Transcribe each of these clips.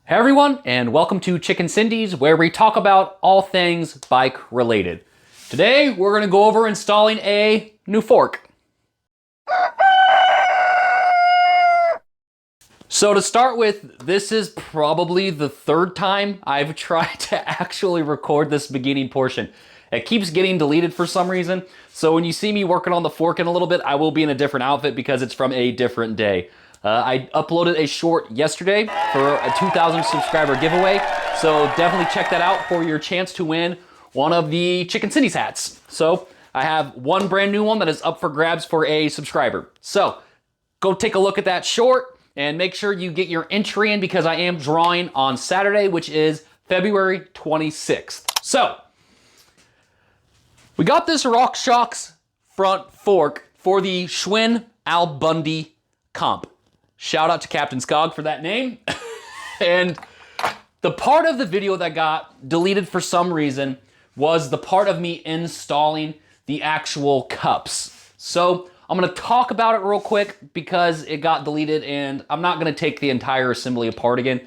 Hey everyone, and welcome to Chicken Cindy's, where we talk about all things bike related. Today, we're gonna go over installing a new fork. So to start with, this is probably the third time I've tried to actually record this beginning portion. It keeps getting deleted for some reason, so when you see me working on the fork in a little bit, I will be in a different outfit because it's from a different day. I uploaded a short yesterday for a 2,000 subscriber giveaway, so definitely check that out for your chance to win one of the Chicken Cindy's hats. So I have one brand new one that is up for grabs for a subscriber. So go take a look at that short and make sure you get your entry in because I am drawing on Saturday, which is February 26th. So we got this Rockshox front fork for the Schwinn Al Bundy comp. Shout out to Captain Skog for that name. And the part of the video that got deleted for some reason was the part of me installing the actual cups. So I'm gonna talk about it real quick because it got deleted and I'm not gonna take the entire assembly apart again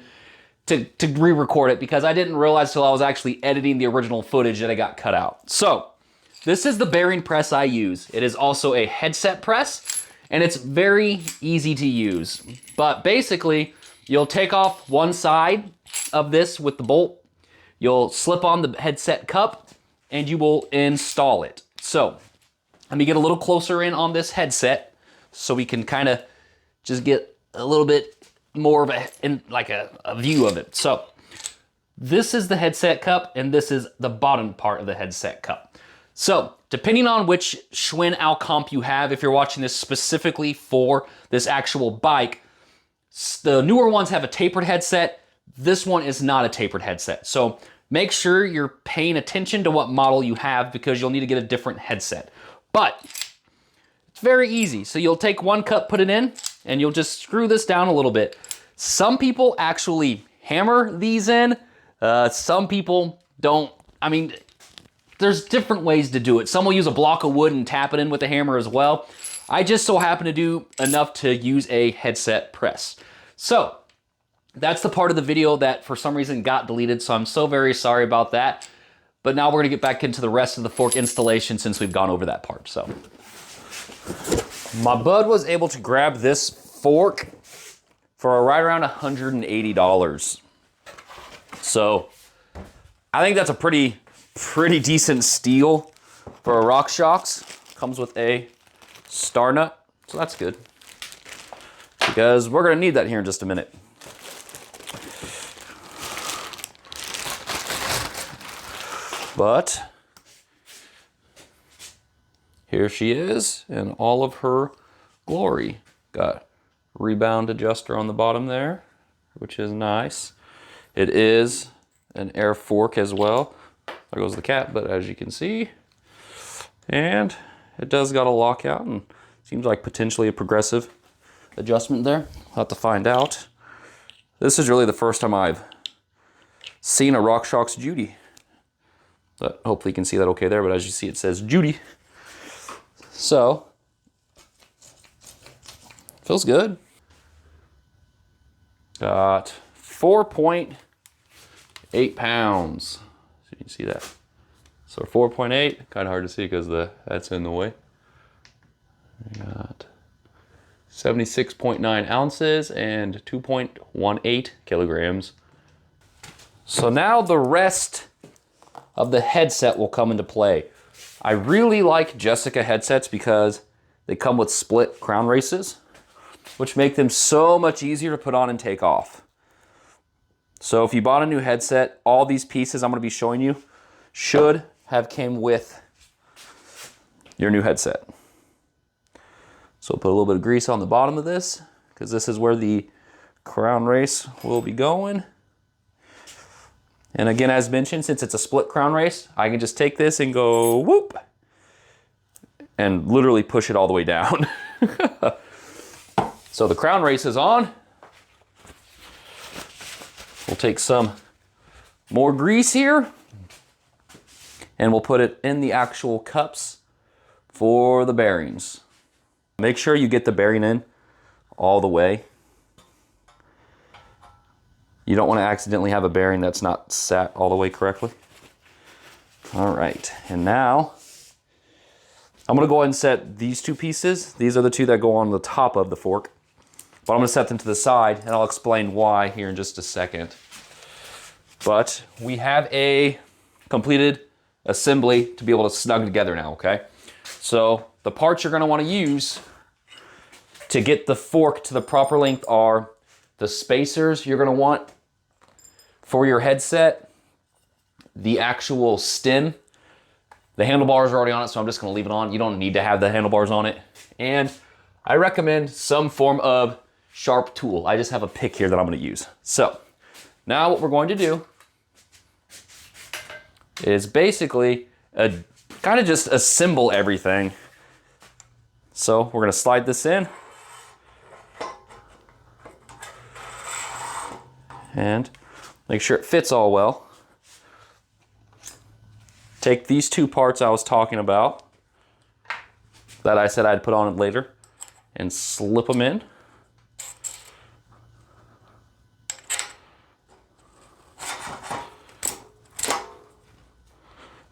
to re-record it because I didn't realize till I was actually editing the original footage that I got cut out. So this is the bearing press I use. It is also a headset press and it's very easy to use. But basically, you'll take off one side of this with the bolt, you'll slip on the headset cup, and you will install it. So, let me get a little closer in on this headset so we can kind of just get a little bit more of a view of it. So, this is the headset cup, and this is the bottom part of the headset cup. So, depending on which Schwinn Al comp you have, if you're watching this specifically for this actual bike, the newer ones have a tapered headset. This one is not a tapered headset. So make sure you're paying attention to what model you have because you'll need to get a different headset. But it's very easy. So you'll take one cup, put it in, and you'll just screw this down a little bit. Some people actually hammer these in. Some people don't. I mean, there's different ways to do it. Some will use a block of wood and tap it in with a hammer as well. I just so happen to do enough to use a headset press. So that's the part of the video that for some reason got deleted, so I'm so very sorry about that. But now we're gonna get back into the rest of the fork installation since we've gone over that part. So my bud was able to grab this fork for right around $180. So I think that's a pretty decent steal for a Rockshox. Comes with a star nut, so that's good because we're gonna need that here in just a minute. But here she is in all of her glory. Got rebound adjuster on the bottom there, which is nice. It is an air fork as well. There goes the cap, but as you can see, and it does got a lockout and seems like potentially a progressive adjustment there. We'll have to find out. This is really the first time I've seen a Rockshox Judy. But hopefully you can see that okay there, but as you see it says Judy. So, feels good. Got 4.8 pounds. So you can see that. So 4.8, kind of hard to see because that's in the way. We got 76.9 ounces and 2.18 kilograms. So now the rest of the headset will come into play. I really like Jessica headsets because they come with split crown races, which make them so much easier to put on and take off. So if you bought a new headset, all these pieces I'm going to be showing you should have came with your new headset. So put a little bit of grease on the bottom of this because this is where the crown race will be going. And again, as mentioned, since it's a split crown race, I can just take this and go whoop and literally push it all the way down. So the crown race is on. We'll take some more grease here and we'll put it in the actual cups for the bearings. Make sure you get the bearing in all the way. You don't want to accidentally have a bearing that's not sat all the way correctly. All right, and now I'm gonna go ahead and set these two pieces. These are the two that go on the top of the fork. But I'm gonna set them to the side, and I'll explain why here in just a second. But we have a completed assembly to be able to snug together now, okay? So the parts you're gonna wanna use to get the fork to the proper length are the spacers you're gonna want for your headset, the actual stem. The handlebars are already on it, so I'm just gonna leave it on. You don't need to have the handlebars on it. And I recommend some form of sharp tool. I just have a pick here that I'm gonna use. So now what we're going to do is basically kind of just assemble everything. So we're gonna slide this in and make sure it fits all well. Take these two parts I was talking about that I said I'd put on it later and slip them in.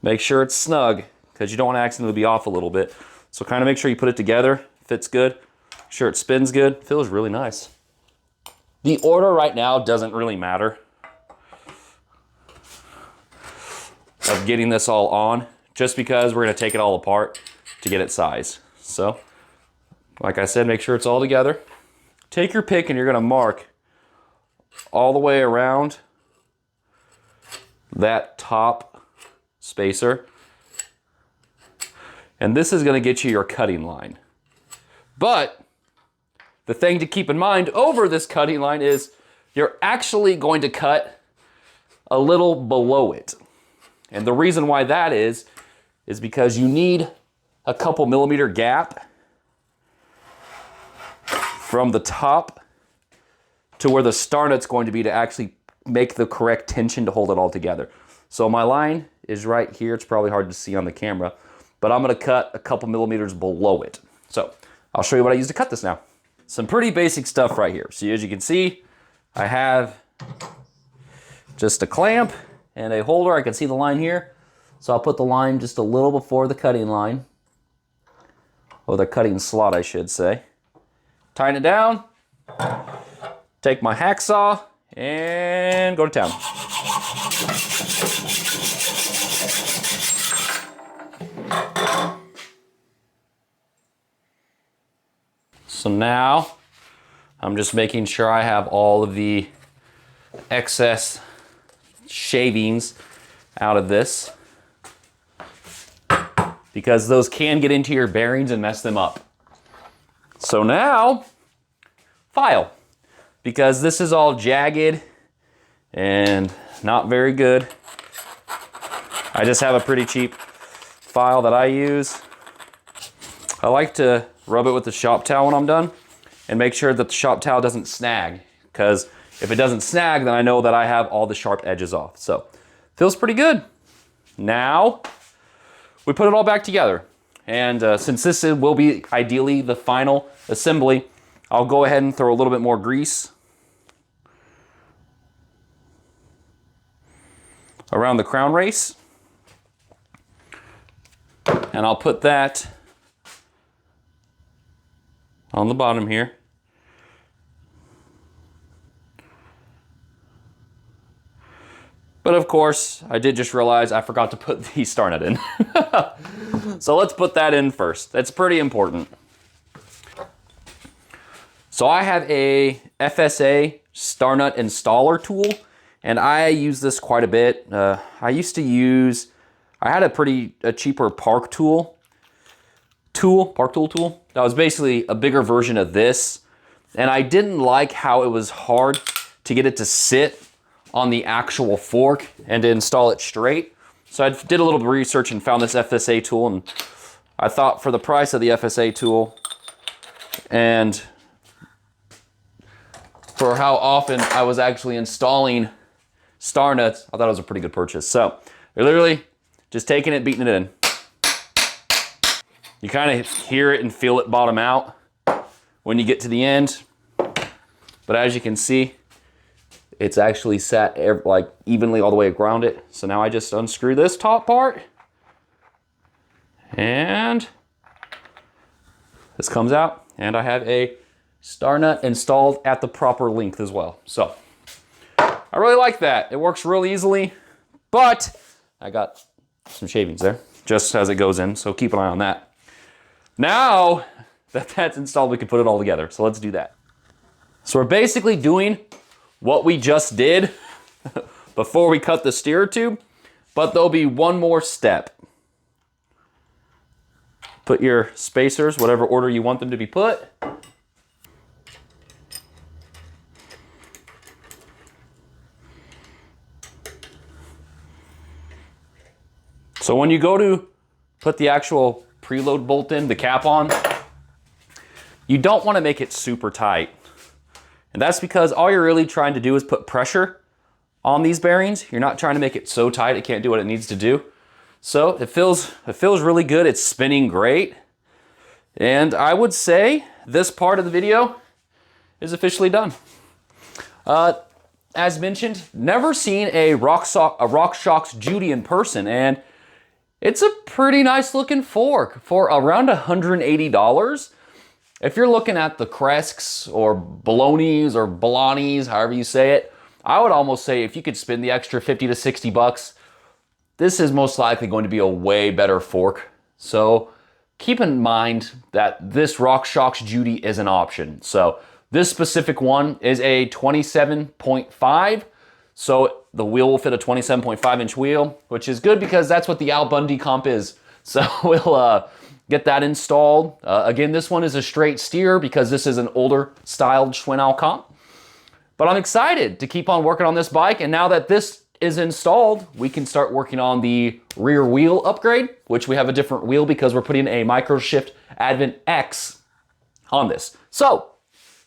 Make sure it's snug because you don't want to accidentally be off a little bit. So kind of make sure you put it together, fits good, make sure it spins good, feels really nice. The order right now doesn't really matter of getting this all on, just because we're gonna take it all apart to get it sized. So, like I said, make sure it's all together. Take your pick and you're gonna mark all the way around that top spacer. And this is gonna get you your cutting line. But the thing to keep in mind over this cutting line is you're actually going to cut a little below it. And the reason why that is because you need a couple millimeter gap from the top to where the star nut's going to be to actually make the correct tension to hold it all together. So my line is right here. It's probably hard to see on the camera, but I'm gonna cut a couple millimeters below it. So I'll show you what I use to cut this now. Some pretty basic stuff right here. So as you can see, I have just a clamp and a holder. I can see the line here. So I'll put the line just a little before the cutting line, or the cutting slot, I should say. Tighten it down, take my hacksaw, and go to town. So now, I'm just making sure I have all of the excess shavings out of this, because those can get into your bearings and mess them up. So now, file, because this is all jagged and not very good. I just have a pretty cheap file that I use. I like to rub it with the shop towel when I'm done and make sure that the shop towel doesn't snag, because if it doesn't snag, then I know that I have all the sharp edges off. So, feels pretty good. Now, we put it all back together. And since this will be ideally the final assembly, I'll go ahead and throw a little bit more grease around the crown race. And I'll put that on the bottom here. But of course, I did just realize I forgot to put the star nut in. So let's put that in first. That's pretty important. So I have a FSA star nut installer tool, and I use this quite a bit. I had a cheaper Park tool that was basically a bigger version of this, and I didn't like how it was hard to get it to sit on the actual fork and to install it straight. So I did a little research and found this FSA tool, and I thought for the price of the FSA tool and for how often I was actually installing star nuts, I thought it was a pretty good purchase. So you're literally just taking it, beating it in. You kind of hear it and feel it bottom out when you get to the end. But as you can see, it's actually sat like evenly all the way around it. So now I just unscrew this top part and this comes out and I have a star nut installed at the proper length as well. So I really like that. It works real easily, but I got some shavings there just as it goes in. So keep an eye on that. Now that that's installed, we can put it all together. So let's do that. So we're basically doing what we just did before we cut the steer tube, but there'll be one more step. Put your spacers, whatever order you want them to be put. So when you go to put the actual preload bolt in, the cap on, you don't want to make it super tight. And that's because all you're really trying to do is put pressure on these bearings. You're not trying to make it so tight it can't do what it needs to do. So it feels really good. It's spinning great. And I would say this part of the video is officially done. As mentioned, never seen a Rockshox Judy in person, and it's a pretty nice looking fork for around $180. If you're looking at the Cresks or Bolognas or Bolognese, however you say it, I would almost say if you could spend the extra 50 to 60 bucks, this is most likely going to be a way better fork. So keep in mind that this Rockshox Judy is an option. So this specific one is a 27.5. So the wheel will fit a 27.5 inch wheel, which is good because that's what the Al Bundy comp is. So we'll get that installed. Again, this one is a straight steer because this is an older styled Schwinn Al comp. But I'm excited to keep on working on this bike. And now that this is installed, we can start working on the rear wheel upgrade, which we have a different wheel because we're putting a Microshift Advent X on this. So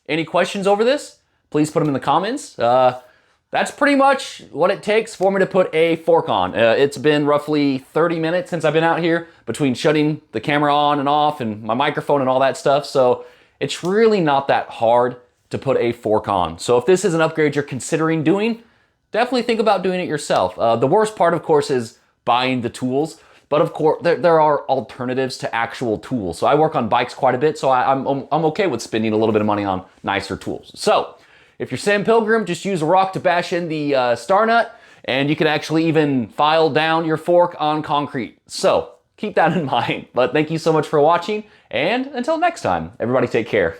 any questions over this? Please put them in the comments. That's pretty much what it takes for me to put a fork on. It's been roughly 30 minutes since I've been out here between shutting the camera on and off and my microphone and all that stuff. So it's really not that hard to put a fork on. So if this is an upgrade you're considering doing, definitely think about doing it yourself. The worst part, of course, is buying the tools. But of course, there are alternatives to actual tools. So I work on bikes quite a bit, so I'm okay with spending a little bit of money on nicer tools. So if you're Sam Pilgrim, just use a rock to bash in the star nut, and you can actually even file down your fork on concrete. So keep that in mind. But thank you so much for watching, and until next time, everybody take care.